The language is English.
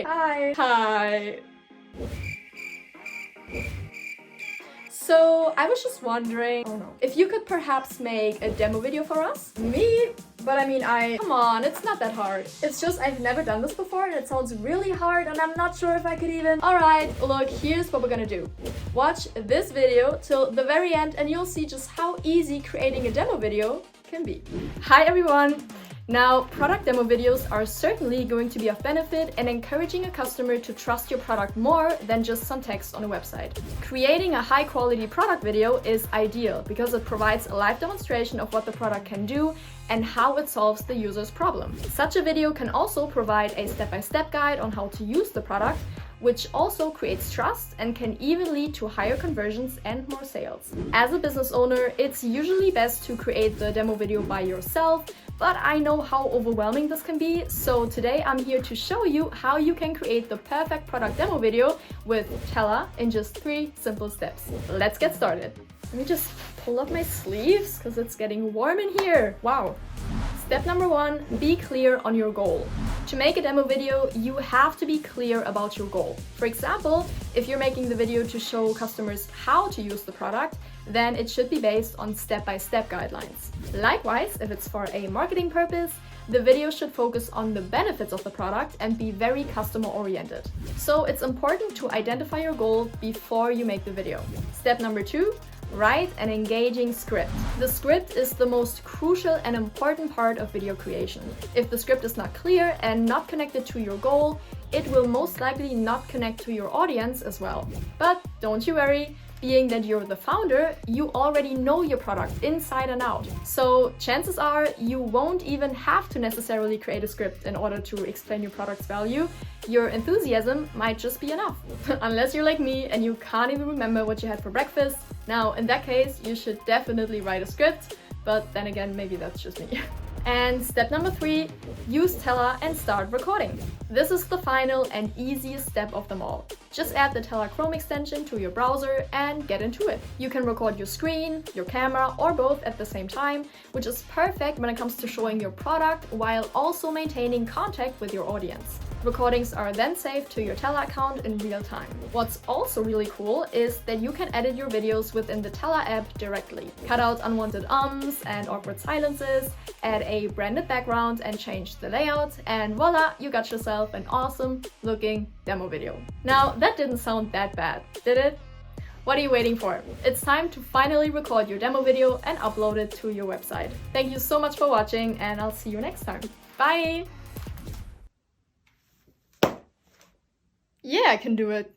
Hi! Hi! Hi! So I was just wondering, if you could perhaps make a demo video for us? Me? But I mean, Come on, it's not that hard. It's just I've never done this before and it sounds really hard and I'm not sure if I could even... Alright, look, here's what we're gonna do. Watch this video till the very end and you'll see just how easy creating a demo video can be. Hi everyone! Now, product demo videos are certainly going to be of benefit in encouraging a customer to trust your product more than just some text on a website. Creating a high-quality product video is ideal because it provides a live demonstration of what the product can do and how it solves the user's problem. Such a video can also provide a step-by-step guide on how to use the product, which also creates trust and can even lead to higher conversions and more sales. As a business owner, it's usually best to create the demo video by yourself, but I know how overwhelming this can be, so today I'm here to show you how you can create the perfect product demo video with Tella in just 3 simple steps. Let's get started. Let me just pull up my sleeves because it's getting warm in here. Wow. Step number 1, be clear on your goal. To make a demo video, you have to be clear about your goal. For example, if you're making the video to show customers how to use the product, then it should be based on step-by-step guidelines. Likewise, if it's for a marketing purpose, the video should focus on the benefits of the product and be very customer-oriented. So it's important to identify your goal before you make the video. Step number 2, write an engaging script. The script is the most crucial and important part of video creation. If the script is not clear and not connected to your goal, it will most likely not connect to your audience as well. But don't you worry, being that you're the founder, you already know your product inside and out. So chances are you won't even have to necessarily create a script in order to explain your product's value. Your enthusiasm might just be enough. Unless you're like me and you can't even remember what you had for breakfast. Now, in that case, you should definitely write a script, but then again, maybe that's just me. And step number 3, use Tella and start recording. This is the final and easiest step of them all. Just add the Tella Chrome extension to your browser and get into it. You can record your screen, your camera, or both at the same time, which is perfect when it comes to showing your product while also maintaining contact with your audience. Recordings are then saved to your Tella account in real time. What's also really cool is that you can edit your videos within the Tella app directly. Cut out unwanted ums and awkward silences, add a branded background and change the layout, and voila, you got yourself an awesome looking demo video. Now, that didn't sound that bad, did it? What are you waiting for? It's time to finally record your demo video and upload it to your website. Thank you so much for watching and I'll see you next time. Bye! Yeah, I can do it.